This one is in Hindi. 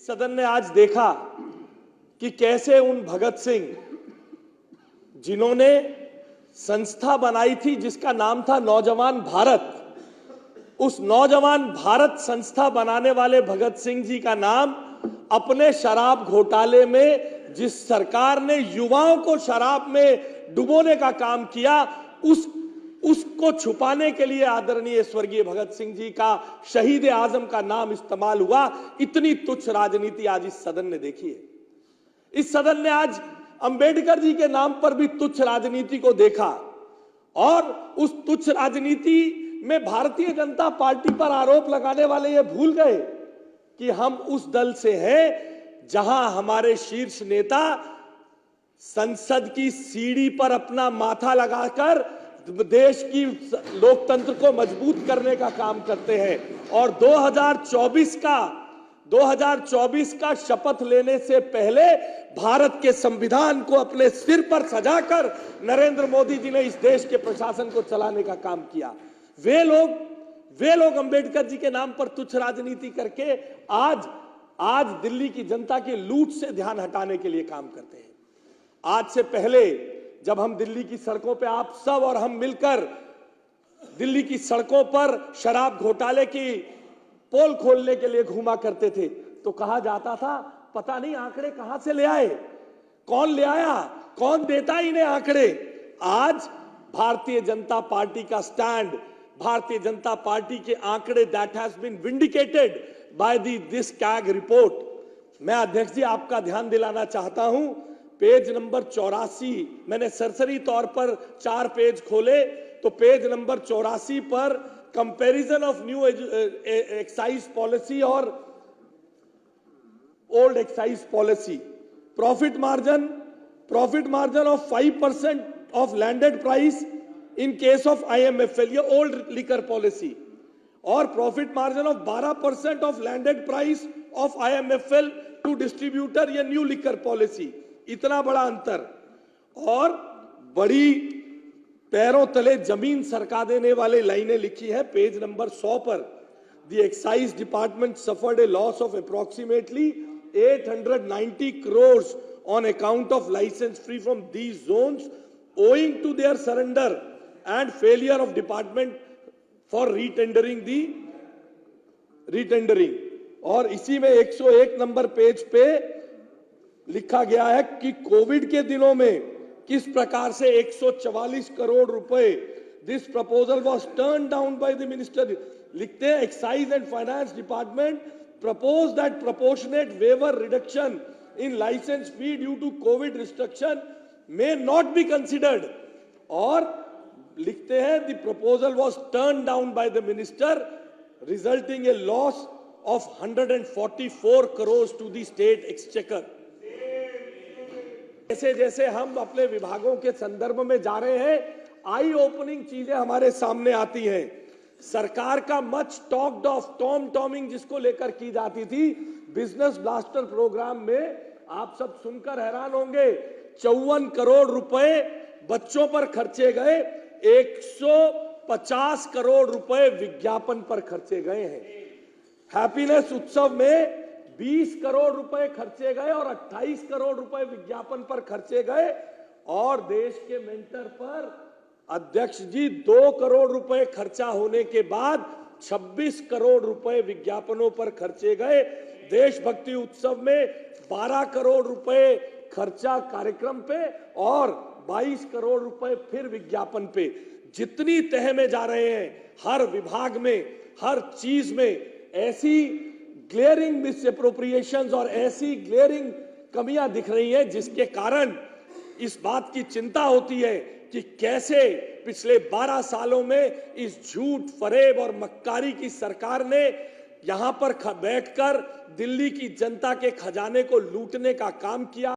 सदन ने आज देखा कि कैसे उन भगत सिंह जिन्होंने संस्था बनाई थी जिसका नाम था नौजवान भारत, उस नौजवान भारत संस्था बनाने वाले भगत सिंह जी का नाम अपने शराब घोटाले में जिस सरकार ने युवाओं को शराब में डुबोने का काम किया, उसको छुपाने के लिए आदरणीय स्वर्गीय भगत सिंह जी का शहीद आजम का नाम इस्तेमाल हुआ। इतनी तुच्छ राजनीति आज इस सदन ने देखी है। इस सदन ने आज अंबेडकर जी के नाम पर भी तुच्छ राजनीति को देखा और उस तुच्छ राजनीति में भारतीय जनता पार्टी पर आरोप लगाने वाले ये भूल गए कि हम उस दल से हैं जहां हमारे शीर्ष नेता संसद की सीढ़ी पर अपना माथा लगाकर देश की लोकतंत्र को मजबूत करने का काम करते हैं और 2024 का शपथ लेने से पहले भारत के संविधान को अपने सिर पर सजाकर नरेंद्र मोदी जी ने इस देश के प्रशासन को चलाने का काम किया। वे लोग अंबेडकर जी के नाम पर तुच्छ राजनीति करके आज दिल्ली की जनता की लूट से ध्यान हटाने के लिए काम करते हैं। आज से पहले जब हम दिल्ली की सड़कों पे आप सब और हम मिलकर दिल्ली की सड़कों पर शराब घोटाले की पोल खोलने के लिए घूमा करते थे तो कहा जाता था पता नहीं आंकड़े कहां से ले आए, कौन ले आया, कौन देता इन्हें आंकड़े। आज भारतीय जनता पार्टी का स्टैंड, भारतीय जनता पार्टी के आंकड़े that has been vindicated by this CAG report. मैं अध्यक्ष जी आपका ध्यान दिलाना चाहता हूं, पेज नंबर 84, मैंने सरसरी तौर पर 4 पेज खोले तो पेज नंबर 84 पर comparison of new excise policy और old excise policy, profit margin of 5% of landed price in case of IMFL, ये ओल्ड लिकर पॉलिसी, और profit margin of 12% of landed price of IMFL to distributor, ये न्यू लिकर पॉलिसी। इतना बड़ा अंतर और बड़ी पैरों तले जमीन सरका देने वाले लाइनें लिखी है पेज नंबर 100 पर। The excise department suffered A loss of approximately 890 crores on account of license free from these zones owing to their surrender and failure of department for retendering और इसी में 101 नंबर पेज पे लिखा गया है कि कोविड के दिनों में किस प्रकार से 144 करोड़ रुपए this proposal was turn down by the minister. लिखते हैं excise and finance department propose that proportionate waiver reduction in licence fee due to Covid restriction may not be considered, और लिखते हैं the proposal was turn down by the minister resulting a loss of 144 crore to the state exchequer. जैसे जैसे हम अपने विभागों के संदर्भ में जा रहे हैं, आई ओपनिंग चीजें हमारे सामने आती हैं। सरकार का मच टॉक्ड ऑफ टॉमिंग जिसको लेकर की जाती थी, बिजनेस ब्लास्टर प्रोग्राम में आप सब सुनकर हैरान होंगे, 54 करोड़ रुपए बच्चों पर खर्चे गए, 150 करोड़ रुपए विज्ञापन पर खर्चे गए हैं। हैप्पीनेस उत्सव में 20 करोड़ रुपए खर्चे गए और 28 करोड़ रुपए विज्ञापन पर खर्चे गए, और देश के मेंटर पर अध्यक्ष जी 2 करोड़ रुपए खर्चा होने के बाद 26 करोड़ रुपए विज्ञापनों पर खर्चे गए। देशभक्ति उत्सव में 12 करोड़ रुपए खर्चा कार्यक्रम पे और 22 करोड़ रुपए फिर विज्ञापन पे। जितनी तह में जा रहे हैं, हर विभाग में, हर चीज में ऐसी ग्लेयरिंग मिसअप्रोप्रिएशंस और ऐसी ग्लेयरिंग कमियां दिख रही हैं जिसके कारण इस बात की चिंता होती है कि कैसे पिछले 12 सालों में इस झूठ, फरेब और मक्कारी की सरकार ने यहां पर बैठकर दिल्ली की जनता के खजाने को लूटने का काम किया।